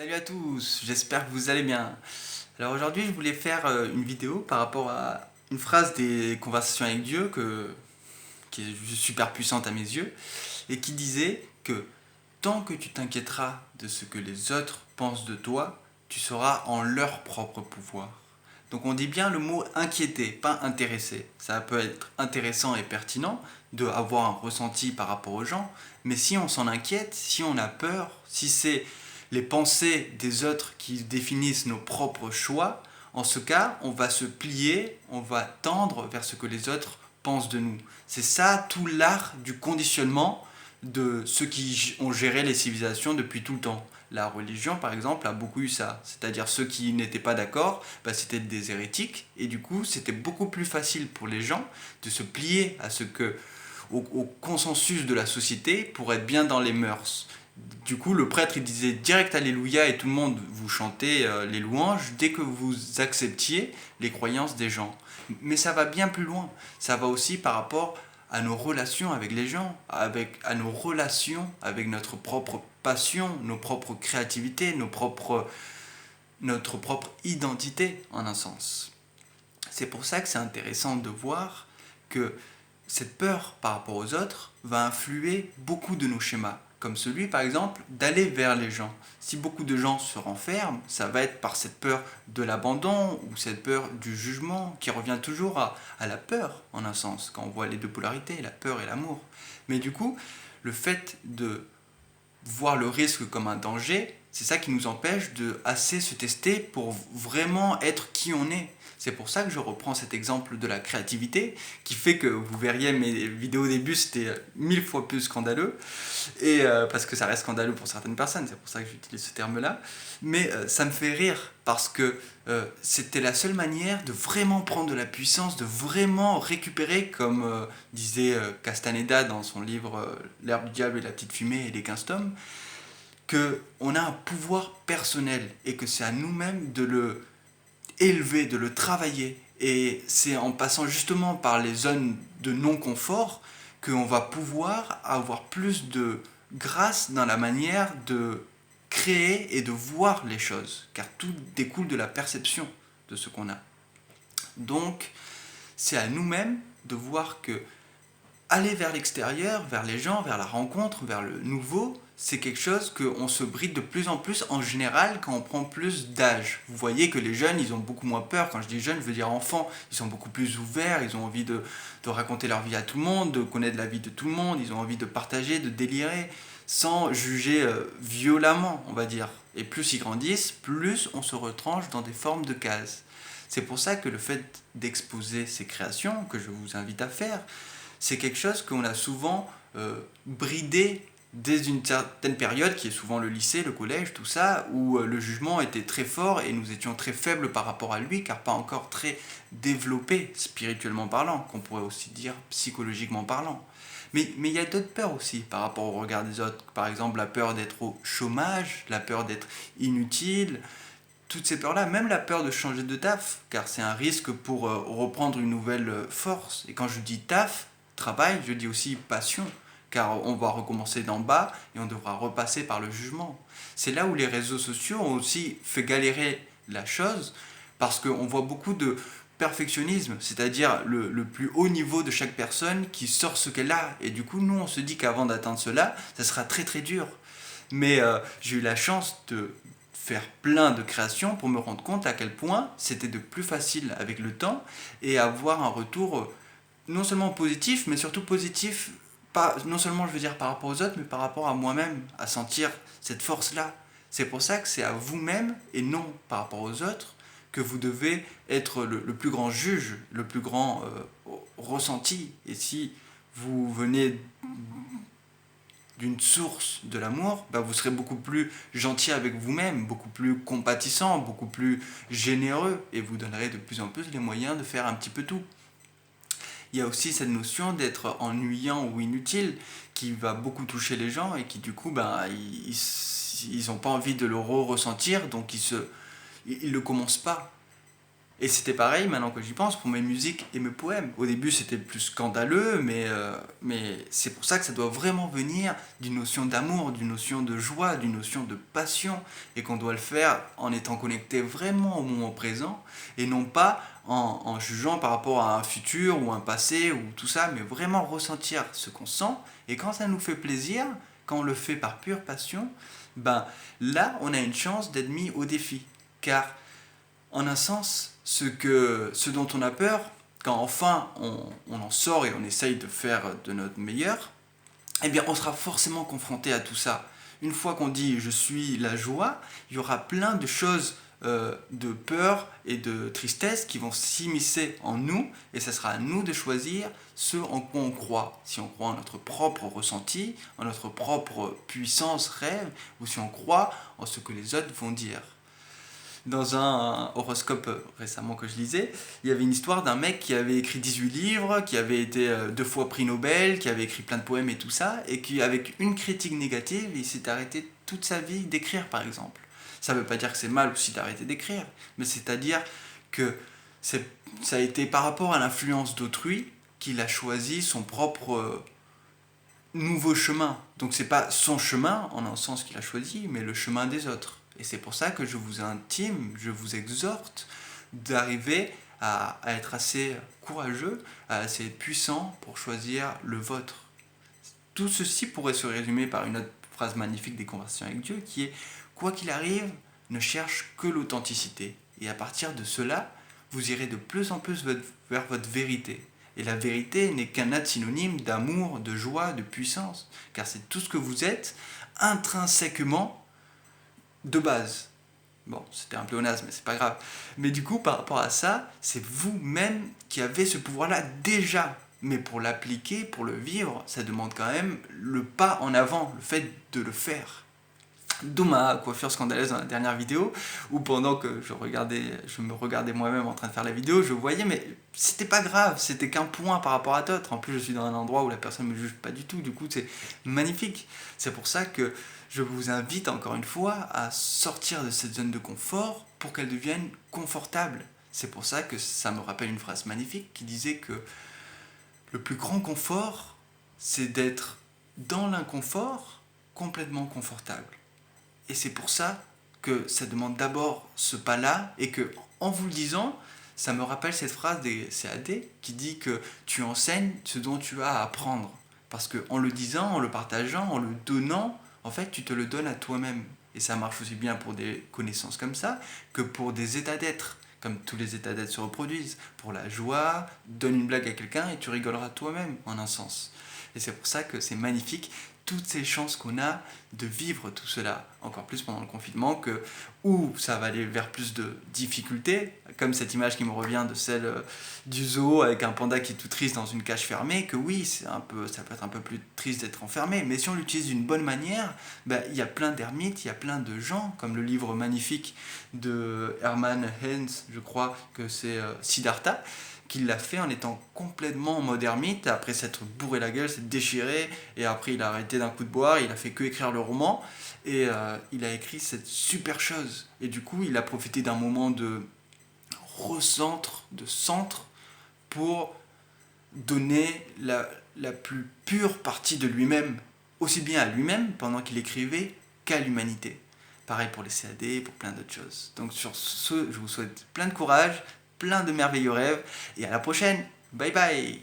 Salut à tous, j'espère que vous allez bien. Alors aujourd'hui, je voulais faire une vidéo par rapport à une phrase des Conversations avec Dieu qui est super puissante à mes yeux et qui disait que tant que tu t'inquiéteras de ce que les autres pensent de toi, tu seras en leur propre pouvoir. Donc on dit bien le mot inquiéter, pas intéresser. Ça peut être intéressant et pertinent d'avoir un ressenti par rapport aux gens, mais si on s'en inquiète, si on a peur, si c'est les pensées des autres qui définissent nos propres choix, en ce cas, on va se plier, on va tendre vers ce que les autres pensent de nous. C'est ça tout l'art du conditionnement de ceux qui ont géré les civilisations depuis tout le temps. La religion, par exemple, a beaucoup eu ça. C'est-à-dire ceux qui n'étaient pas d'accord, c'était des hérétiques. Et du coup, c'était beaucoup plus facile pour les gens de se plier à au consensus de la société pour être bien dans les mœurs. Du coup, le prêtre, il disait direct Alléluia et tout le monde vous chantez les louanges dès que vous acceptiez les croyances des gens. Mais ça va bien plus loin. Ça va aussi par rapport à nos relations avec les gens, à nos relations avec notre propre passion, nos propres créativités, notre propre identité en un sens. C'est pour ça que c'est intéressant de voir que cette peur par rapport aux autres va influer beaucoup de nos schémas, comme celui par exemple d'aller vers les gens. Si beaucoup de gens se renferment, ça va être par cette peur de l'abandon ou cette peur du jugement qui revient toujours à la peur en un sens, quand on voit les deux polarités, la peur et l'amour. Mais du coup, le fait de voir le risque comme un danger, c'est ça qui nous empêche de assez se tester pour vraiment être qui on est. C'est pour ça que je reprends cet exemple de la créativité, qui fait que vous verriez mes vidéos au début, c'était 1000 fois plus scandaleux, parce que ça reste scandaleux pour certaines personnes, c'est pour ça que j'utilise ce terme-là. Mais ça me fait rire, parce que c'était la seule manière de vraiment prendre de la puissance, de vraiment récupérer, comme disait Castaneda dans son livre L'herbe du diable et la petite fumée et les 15 tomes, qu'on a un pouvoir personnel et que c'est à nous-mêmes de le élever, de le travailler. Et c'est en passant justement par les zones de non-confort qu'on va pouvoir avoir plus de grâce dans la manière de créer et de voir les choses, car tout découle de la perception de ce qu'on a. Donc, c'est à nous-mêmes de voir que aller vers l'extérieur, vers les gens, vers la rencontre, vers le nouveau, c'est quelque chose qu'on se bride de plus en plus en général quand on prend plus d'âge. Vous voyez que les jeunes, ils ont beaucoup moins peur. Quand je dis jeunes, je veux dire enfants. Ils sont beaucoup plus ouverts, ils ont envie de raconter leur vie à tout le monde, de connaître la vie de tout le monde, ils ont envie de partager, de délirer, sans juger violemment, on va dire. Et plus ils grandissent, plus on se retranche dans des formes de cases. C'est pour ça que le fait d'exposer ces créations, que je vous invite à faire, c'est quelque chose qu'on a souvent bridé dès une certaine période, qui est souvent le lycée, le collège, tout ça, où le jugement était très fort et nous étions très faibles par rapport à lui, car pas encore très développé spirituellement parlant, qu'on pourrait aussi dire psychologiquement parlant. Mais il y a d'autres peurs aussi par rapport au regard des autres. Par exemple, la peur d'être au chômage, la peur d'être inutile, toutes ces peurs-là, même la peur de changer de taf, car c'est un risque pour reprendre une nouvelle force. Et quand je dis taf, travail, je dis aussi passion, car on va recommencer d'en bas et on devra repasser par le jugement. C'est là où les réseaux sociaux ont aussi fait galérer la chose, parce qu'on voit beaucoup de perfectionnisme, c'est-à-dire le plus haut niveau de chaque personne qui sort ce qu'elle a. Et du coup, nous, on se dit qu'avant d'atteindre cela, ça sera très très dur. Mais j'ai eu la chance de faire plein de créations pour me rendre compte à quel point c'était de plus facile avec le temps et avoir un retour non seulement positif, mais surtout positif, pas, non seulement je veux dire par rapport aux autres, mais par rapport à moi-même, à sentir cette force-là. C'est pour ça que c'est à vous-même et non par rapport aux autres que vous devez être le plus grand juge, le plus grand ressenti. Et si vous venez d'une source de l'amour, vous serez beaucoup plus gentil avec vous-même, beaucoup plus compatissant, beaucoup plus généreux, et vous donnerez de plus en plus les moyens de faire un petit peu tout. Il y a aussi cette notion d'être ennuyant ou inutile qui va beaucoup toucher les gens et qui du coup ils n'ont pas envie de le ressentir, donc ils le commencent pas. Et c'était pareil, maintenant que j'y pense, pour mes musiques et mes poèmes. Au début, c'était plus scandaleux, mais c'est pour ça que ça doit vraiment venir d'une notion d'amour, d'une notion de joie, d'une notion de passion, et qu'on doit le faire en étant connecté vraiment au moment présent, et non pas en jugeant par rapport à un futur ou un passé ou tout ça, mais vraiment ressentir ce qu'on sent, et quand ça nous fait plaisir, quand on le fait par pure passion, ben là, on a une chance d'être mis au défi. Car, en un sens, ce dont on a peur, quand enfin on en sort et on essaye de faire de notre meilleur, eh bien on sera forcément confronté à tout ça. Une fois qu'on dit je suis la joie, il y aura plein de choses de peur et de tristesse qui vont s'immiscer en nous, et ce sera à nous de choisir ce en quoi on croit. Si on croit en notre propre ressenti, en notre propre puissance, rêve, ou si on croit en ce que les autres vont dire. Dans un horoscope récemment que je lisais, il y avait une histoire d'un mec qui avait écrit 18 livres, qui avait été 2 fois prix Nobel, qui avait écrit plein de poèmes et tout ça, et qui, avec une critique négative, il s'est arrêté toute sa vie d'écrire, par exemple. Ça ne veut pas dire que c'est mal aussi d'arrêter d'écrire, mais c'est-à-dire que ça a été par rapport à l'influence d'autrui qu'il a choisi son propre nouveau chemin. Donc c'est pas son chemin en un sens qu'il a choisi, mais le chemin des autres. Et c'est pour ça que je vous intime, je vous exhorte d'arriver à être assez courageux, assez puissant pour choisir le vôtre. Tout ceci pourrait se résumer par une autre phrase magnifique des Conversations avec Dieu qui est « Quoi qu'il arrive, ne cherche que l'authenticité. » Et à partir de cela, vous irez de plus en plus vers votre vérité. Et la vérité n'est qu'un autre synonyme d'amour, de joie, de puissance, car c'est tout ce que vous êtes intrinsèquement de base. Bon, c'était un pléonasme, mais c'est pas grave. Mais du coup, par rapport à ça, c'est vous-même qui avez ce pouvoir-là déjà. Mais pour l'appliquer, pour le vivre, ça demande quand même le pas en avant, le fait de le faire. D'où ma coiffure scandaleuse dans la dernière vidéo, où pendant que je me regardais moi-même en train de faire la vidéo, je voyais, mais c'était pas grave, c'était qu'un point par rapport à d'autres. En plus, je suis dans un endroit où la personne ne me juge pas du tout, du coup, c'est magnifique. C'est pour ça que je vous invite encore une fois à sortir de cette zone de confort pour qu'elle devienne confortable. C'est pour ça que ça me rappelle une phrase magnifique qui disait que le plus grand confort, c'est d'être dans l'inconfort complètement confortable. Et c'est pour ça que ça demande d'abord ce pas-là, et que, en vous le disant, ça me rappelle cette phrase des CAD qui dit que tu enseignes ce dont tu as à apprendre. Parce qu'en le disant, en le partageant, en le donnant, en fait, tu te le donnes à toi-même. Et ça marche aussi bien pour des connaissances comme ça que pour des états d'être. Comme tous les états d'être se reproduisent. Pour la joie, donne une blague à quelqu'un et tu rigoleras toi-même, en un sens. Et c'est pour ça que c'est magnifique, toutes ces chances qu'on a de vivre tout cela, encore plus pendant le confinement, où ça va aller vers plus de difficultés, comme cette image qui me revient de celle du zoo avec un panda qui est tout triste dans une cage fermée, que oui, ça peut être un peu plus triste d'être enfermé, mais si on l'utilise d'une bonne manière, il y a plein d'ermites, il y a plein de gens, comme le livre magnifique de Hermann Hesse, je crois que c'est Siddhartha, qu'il l'a fait en étant complètement en mode ermite, après s'être bourré la gueule, s'être déchiré, et après il a arrêté d'un coup de boire, il a fait que écrire le roman, et il a écrit cette super chose. Et du coup, il a profité d'un moment de recentre, de centre, pour donner la plus pure partie de lui-même, aussi bien à lui-même pendant qu'il écrivait, qu'à l'humanité. Pareil pour les CAD, pour plein d'autres choses. Donc sur ce, je vous souhaite plein de courage, plein de merveilleux rêves, et à la prochaine. Bye bye.